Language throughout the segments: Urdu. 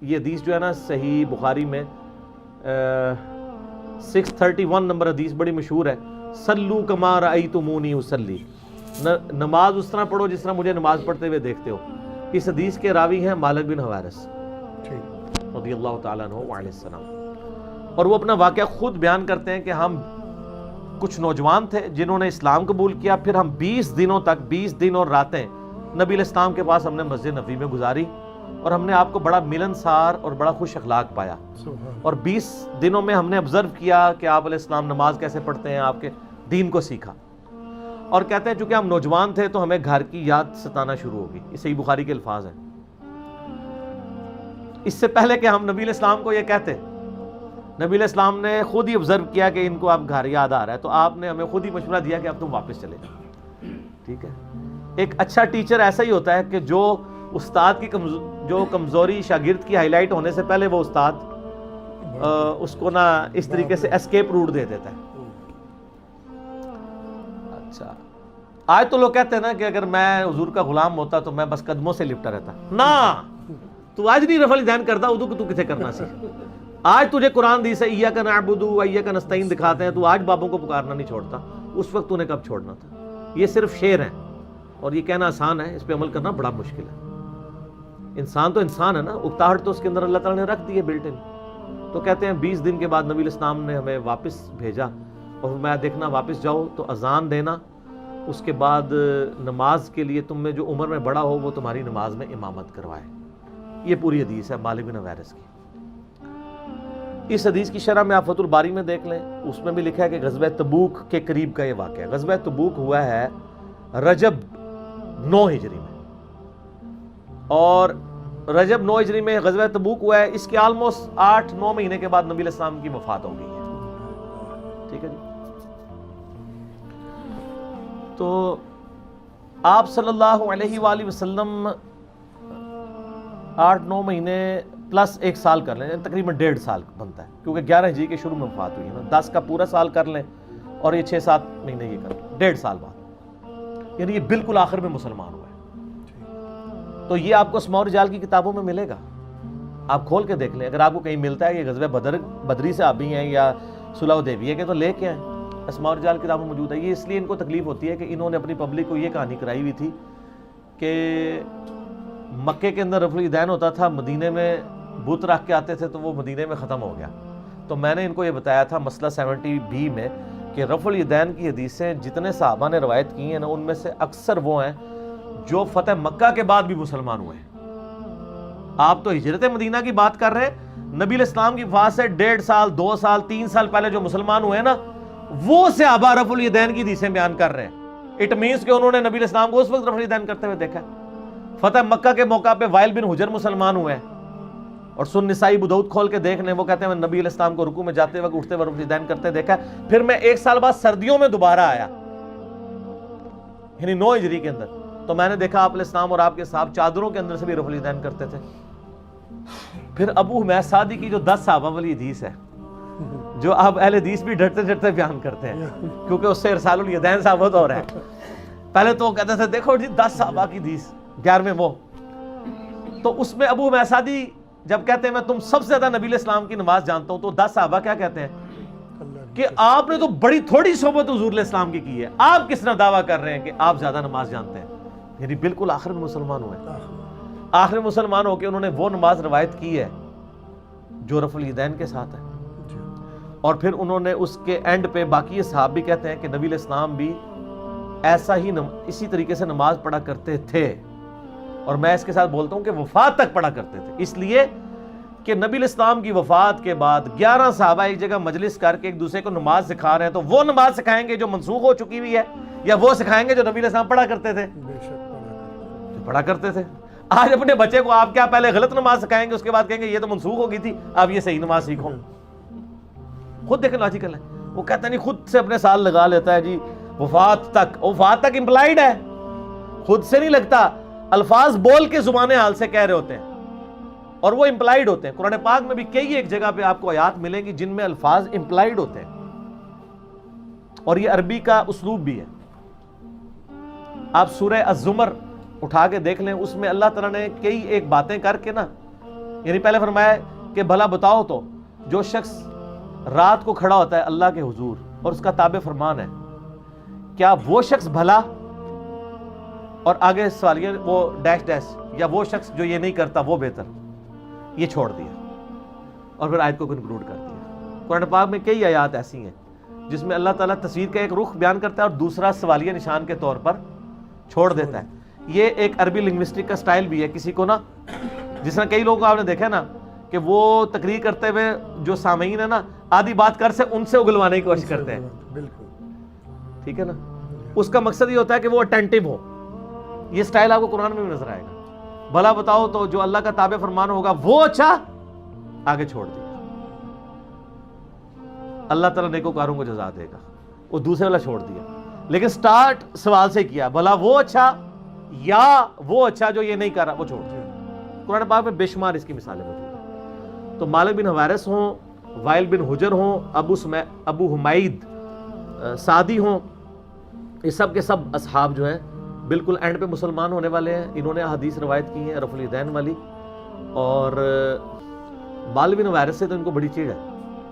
یہ حدیث جو ہے نا صحیح بخاری میں 631 نمبر حدیث بڑی مشہور ہے، صلو کما رأیتمونی اصلی، نماز اس طرح پڑھو جس طرح مجھے نماز پڑھتے ہوئے دیکھتے ہو۔ اس حدیث کے راوی ہیں مالک بن حویرث رضی اللہ تعالیٰ عنہ وعلیہ السلام، اور وہ اپنا واقعہ خود بیان کرتے ہیں کہ ہم کچھ نوجوان تھے جنہوں نے اسلام قبول کیا، پھر ہم 20 دنوں تک 20 دن اور راتیں نبی علیہ السلام کے پاس ہم نے مسجد نبوی میں گزاری، اور ہم نے آپ کو بڑا ملنسار اور بڑا خوش اخلاق پایا، اور 20 دنوں میں ہم نے آبزرو کیا کہ آپ علیہ السلام نماز کیسے پڑھتے ہیں، آپ کے دین کو سیکھا، اور کہتے ہیں چونکہ ہم نوجوان تھے تو ہمیں گھر کی یاد ستانا شروع ہوگی۔ یہ صحیح بخاری کے الفاظ ہیں۔ اس سے پہلے کہ ہم نبی علیہ السلام کو یہ کہتے، نبی علیہ السلام نے خود ہی آبزرو کیا کہ ان کو اب گھر یاد آ رہا ہے، تو آپ نے ہمیں خود ہی مشورہ دیا کہ اب تم واپس چلے جاؤ۔ ٹھیک ہے، ایک اچھا ٹیچر ایسا ہی ہوتا ہے کہ جو استاد کی جو کمزوری شاگرد کی ہائی لائٹ ہونے سے پہلے وہ استاد اس کو نا اس طریقے سے اسکیپ روٹ دے دیتا ہے۔ اچھا، آج تو لوگ کہتے ہیں نا کہ اگر میں حضور کا غلام ہوتا تو میں بس قدموں سے لپٹا رہتا۔ نا، تو آج نہیں رفع الیدین کرتا، ادو کو تو کتنے کرنا سی؟ آج تجھے قرآن دی سے ایاک نعبد و ایاک نستعین دکھاتے ہیں، تو آج بابوں کو پکارنا نہیں چھوڑتا، اس وقت تو نے کب چھوڑنا تھا؟ یہ صرف شعر ہیں، اور یہ کہنا آسان ہے، اس پہ عمل کرنا بڑا مشکل ہے۔ انسان تو انسان ہے نا، اکتاہٹ تو اس کے اندر اللہ تعالیٰ نے رکھ دی ہے بلٹ ان۔ تو کہتے ہیں 20 دن کے بعد نبی علیہ السلام نے ہمیں واپس بھیجا، اور میں دیکھنا واپس جاؤ تو اذان دینا، اس کے بعد نماز کے لیے تم میں جو عمر میں بڑا ہو وہ تمہاری نماز میں امامت کروائے۔ یہ پوری حدیث ہے مالک بن حویرث کی۔ اس حدیث کی شرح میں آپ فتح الباری میں دیکھ لیں، اس میں بھی لکھا ہے کہ غزوہ تبوک کے قریب کا یہ واقعہ ہے۔ غزوہ تبوک ہوا ہے رجب 9 ہجری میں، اور رجب 9 ہجری میں غزوہ تبوک ہوا ہے، اس کے آلموسٹ 8-9 مہینے کے بعد نبی علیہ السلام کی وفات ہو گئی ہے۔ ٹھیک ہے جی، تو آپ صلی اللہ علیہ وآلہ وسلم 8-9 مہینے پلس 1 سال کر لیں، تقریباً 1.5 سال بنتا ہے، کیونکہ 11 ہجری کے شروع میں وفات ہوئی ہے نا، 10 کا پورا سال کر لیں اور یہ 6-7 مہینے یہ کر لیں، 1.5 سال بعد، یعنی یہ بالکل آخر میں مسلمان ہوا ہے۔ تو یہ آپ کو اسماء و رجال کی کتابوں میں ملے گا، آپ کھول کے دیکھ لیں، اگر آپ کو کہیں ملتا ہے کہ غزوہ بدری سے آبی ہیں یا صلح حدیبیہ کے، تو لے کے آئیں، اسماء و رجال کتابوں میں موجود ہے۔ یہ اس لیے ان کو تکلیف ہوتی ہے کہ انہوں نے اپنی پبلک کو یہ کہانی کرائی ہوئی تھی کہ مکے کے اندر رفع الیدین ہوتا تھا، مدینے میں بت رکھ کے آتے تھے تو وہ مدینے میں ختم ہو گیا۔ تو میں نے ان کو یہ بتایا تھا مسئلہ 70B میں کہ رفع الیدین کی حدیثیں جتنے صحابہ نے روایت کی ہیں نا، ان میں سے اکثر وہ ہیں جو فتح مکہ کے بعد بھی مسلمان ہوئے ہیں۔ آپ تو ہجرت مدینہ کی بات کر رہے ہیں، نبی علیہ السلام کی وفات سے 1.5 سال 2 سال 3 سال پہلے جو مسلمان ہوئے ہیں نا، وہ صحابہ رفع الیدین کی حدیثیں بیان کر رہے ہیں۔ اٹ مینس کہ انہوں نے نبی علیہ السلام کو اس وقت رفع الیدین کرتے ہوئے دیکھا۔ فتح مکہ کے موقع پہ وائل بن حجر مسلمان ہوئے ہیں، اور سن نسائی ابو داؤد کھول کے دیکھ لیں، وہ کہتے ہیں میں نبی علیہ السلام کو رکوع میں جاتے وقت اٹھتے وقت رفع الیدین کرتے دیکھا، پھر میں 1 سال بعد سردیوں میں دوبارہ آیا، یعنی 9 ہجری کے اندر، تو میں نے دیکھا آپ علیہ السلام اور آپ کے صاحب چادروں کے اندر سے بھی رفع الیدین کرتے تھے۔ پھر ابو حمید سعدی کی جو 10 صحابہ والی حدیث ہے، جو اب اہل حدیث بھی ڈرتے ڈرتے بیان کرتے ہیں کیونکہ اس سے ارسال الیدین ثابت ہو رہا ہے۔ پہلے تو وہ کہتے تھے دیکھو جی 10 صحابہ کی حدیث 11ویں وہ، تو اس میں ابو حمید سعدی جب کہتے ہیں میں تم سب سے زیادہ نبی علیہ السلام کی نماز جانتا ہوں، تو 10 صحابہ کیا کہتے ہیں کہ آپ نے تو بڑی تھوڑی صحبت حضور علیہ السلام کی ہے، آپ کس طرح دعویٰ کر رہے ہیں کہ آپ زیادہ نماز جانتے ہیں؟ یعنی بالکل آخر میں مسلمان ہوئے، آخر میں مسلمان ہو کے انہوں نے وہ نماز روایت کی ہے جو رفع الیدین کے ساتھ ہے، اور پھر انہوں نے اس کے اینڈ پہ باقی صحابہ بھی کہتے ہیں کہ نبی علیہ السلام بھی ایسا ہی اسی طریقے سے نماز پڑھا کرتے تھے، اور میں اس کے ساتھ بولتا ہوں کہ وفات تک پڑھا کرتے تھے، اس لیے کہ نبی علیہ السلام کی وفات کے بعد 11 صحابہ ایک جگہ مجلس کر کے ایک دوسرے کو نماز سکھا رہے ہیں، تو وہ نماز سکھائیں گے جو منسوخ ہو چکی ہوئی ہے، یا وہ سکھائیں گے جو نبی علیہ السلام پڑھا کرتے تھے؟ جو پڑھا کرتے تھے۔ آج اپنے بچے کو آپ کیا پہلے غلط نماز سکھائیں گے، اس کے بعد کہیں گے یہ تو منسوخ ہو گئی تھی، اب یہ صحیح نماز سیکھو؟ خود دیکھیں لاجیکل ہے، وہ کہتا نہیں خود سے اپنے سال لگا لیتا ہے جی وفات تک امپلائیڈ ہے، خود سے نہیں لگتا، الفاظ بول کے زبان حال سے کہہ رہے ہوتے ہیں، اور وہ امپلائیڈ ہوتے ہیں۔ قرآن پاک میں بھی کئی ایک جگہ پہ آپ کو آیات ملیں گی جن میں الفاظ امپلائیڈ ہوتے ہیں، اور یہ عربی کا اسلوب بھی ہے۔ آپ سورہ الزمر اٹھا کے دیکھ لیں، اس میں اللہ تعالیٰ نے کئی ایک باتیں کر کے نا یعنی پہلے فرمایا کہ بھلا بتاؤ تو جو شخص رات کو کھڑا ہوتا ہے اللہ کے حضور اور اس کا تابع فرمان ہے، کیا وہ شخص بھلا، اور آگے سوالیہ وہ ڈیش ڈیش، یا وہ شخص جو یہ نہیں کرتا وہ بہتر، یہ چھوڑ دیا اور پھر آیت کو کنکلوڈ کر دیا۔ قرآن پاک میں کئی آیات ایسی ہیں جس میں اللہ تعالیٰ تصویر کا ایک رخ بیان کرتا ہے اور دوسرا سوالیہ نشان کے طور پر چھوڑ دیتا ہے۔ یہ ایک عربی لنگوسٹک کا سٹائل بھی ہے، کسی کو نا، جس طرح کئی لوگوں کو آپ نے دیکھا نا کہ وہ تقریر کرتے ہوئے جو سامعین ہے نا آدھی بات کر سے ان سے اگلوانے کی کوشش کرتے ہیں، بالکل ٹھیک ہے نا، اس کا مقصد یہ ہوتا ہے کہ وہ اٹینٹو ہو۔ یہ سٹائل آپ کو قرآن میں بھی نظر آئے گا۔ بھلا بتاؤ تو جو اللہ کا تابع فرمان ہوگا وہ اچھا، آگے چھوڑ دیا، اللہ تعالیٰ نیکوکاروں کو جزا دے گا، وہ دوسرے والا چھوڑ دیا، لیکن سٹارٹ سوال سے کیا، بھلا وہ اچھا یا وہ اچھا جو یہ نہیں کر رہا وہ چھوڑ دیا۔ قرآن پاک میں بے شمار اس کی مثالیں موجود ہیں۔ تو مالک بن حویرث ہوں، وائل بن حجر ہوں، ابو حمید سعدی ہوں، یہ سب کے سب اصحاب جو ہیں بالکل اینڈ پہ مسلمان ہونے والے ہیں۔ انہوں نے حدیث روایت کی ہے رفع الیدین والی، اور مالک بن حویرث سے تو ان کو بڑی چیڑ ہے،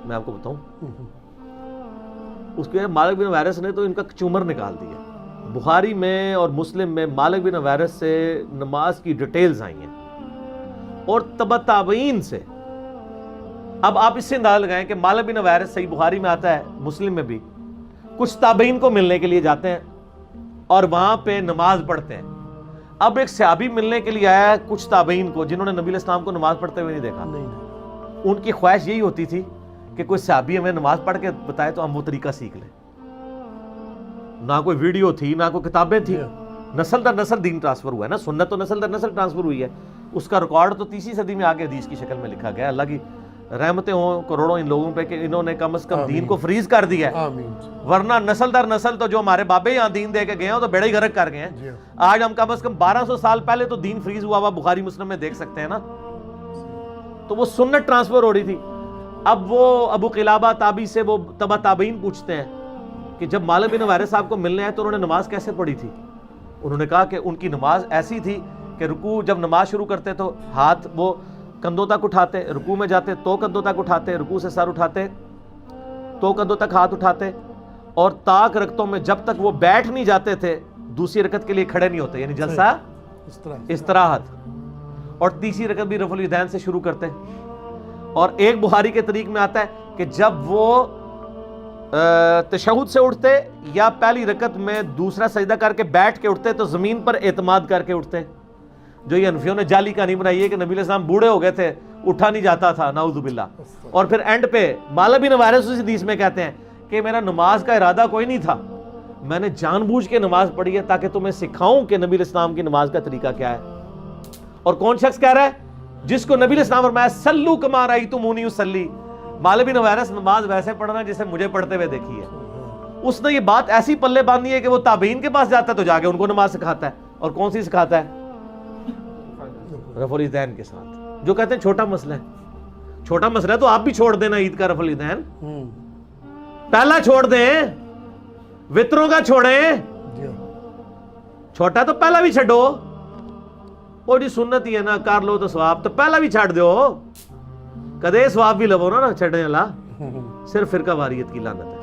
میں آپ کو بتاؤں۔ اس کے مالک بن حویرث نے تو ان کا چومر نکال دیا۔ بخاری میں اور مسلم میں مالک بن حویرث سے نماز کی ڈیٹیلز آئی ہیں اور تبع تابعین سے۔ اب آپ اس سے اندازہ لگائیں کہ مالک بن حویرث صحیح بخاری میں آتا ہے، مسلم میں بھی، کچھ تابعین کو ملنے کے لیے جاتے ہیں اور وہاں پہ نماز پڑھتے ہیں۔ اب ایک صحابی ملنے کے لیے آیا ہے کچھ تابعین کو جنہوں نے نبی علیہ السلام کو نماز پڑھتے ہوئے نہیں دیکھا۔ ان کی خواہش یہی ہوتی تھی کہ کوئی صحابی ہمیں نماز پڑھ کے بتائے تو ہم وہ طریقہ سیکھ لیں۔ نہ کوئی ویڈیو تھی، نہ کوئی کتابیں تھی، نسل در نسل دین ٹرانسفر ہوا ہے نا، سنت تو نسل در نسل ٹرانسفر ہوئی ہے، اس کا ریکارڈ تو 30ویں صدی میں آگے حدیث کی شکل میں لکھا گیا۔ اللہ کی رحمتیں ہوں کروڑوں ان لوگوں پہ کہ انہوں نے کم از کم دین کو فریز کر دیا ہے، ورنہ نسل در نسل تو جو ہمارے بابے یہاں دین دے کے گئے ہیں تو بیڑا ہی غرق کر گئے ہیں۔ آج ہم کم از کم 1200 سال پہلے تو دین فریز ہوا ہوا بخاری مسلم میں دیکھ سکتے ہیں نا، تو وہ سنت ٹرانسفر ہو رہی تھی۔ اب وہ ابو قلابہ تابعی سے وہ تبع تابعین پوچھتے ہیں کہ جب مالک بن حویرث صاحب کو ملنے آئے تو انہوں نے نماز کیسے پڑھی تھی؟ انہوں نے کہا کہ ان کی نماز ایسی تھی کہ رکوع جب نماز شروع کرتے تو ہاتھ وہ کندھوں تک اٹھاتے، رکوع میں جاتے تو کندھوں تک اٹھاتے، رکوع سے سر اٹھاتے تو کندھوں تک ہاتھ اٹھاتے، اور طاق رکعتوں میں جب تک وہ بیٹھ نہیں جاتے تھے دوسری رکعت کے لیے کھڑے نہیں ہوتے، یعنی جلسہ استراحت، اور تیسری رکعت بھی رفع الیدین سے شروع کرتے۔ اور ایک بخاری کے طریق میں آتا ہے کہ جب وہ تشہد سے اٹھتے یا پہلی رکعت میں دوسرا سجدہ کر کے بیٹھ کے اٹھتے تو زمین پر اعتماد کر کے اٹھتے۔ جو یہ حنفیوں نے جعلی کہانی بنائی ہے کہ نبی علیہ السلام بوڑھے ہو گئے تھے، اٹھا نہیں جاتا تھا، نعوذ باللہ، اور پھر اینڈ پہ مالک بن حویرث اس حدیث میں کہتے ہیں کہ میرا نماز کا ارادہ کوئی نہیں تھا، میں نے جان بوجھ کے نماز پڑھی ہے تاکہ تمہیں سکھاؤں کہ نبی علیہ السلام کی نماز کا طریقہ کیا ہے۔ اور کون شخص کہہ رہا ہے؟ جس کو نبی علیہ السلام فرمایا سلو کما رأیتمونی اصلی، مالک بن حویرث نماز ویسے پڑھنا جسے مجھے پڑھتے ہوئے دیکھی ہے۔ اس نے یہ بات ایسی پلے باندھی ہے کہ وہ تابعین کے پاس جاتا ہے تو جا کے ان کو نماز سکھاتا ہے، اور کون سی سکھاتا ہے؟ رفع الیدین کے ساتھ، جو کہتے ہیں چھوٹا مسئلہ ہے۔ چھوٹا مسئلہ ہے تو آپ بھی چھوڑ دینا عید کا رفع الیدین، پہلا چھوڑ دیں، وطروں کا چھوڑیں، چھوٹا تو پہلا بھی چھڈو، وہ جی سنت ہی ہے نا، کر لو تو ثواب، تو پہلا بھی چھڈ دیو، کدے ثواب بھی لو نا چھڈنے والا، صرف فرقہ واریت کی لعنت ہے۔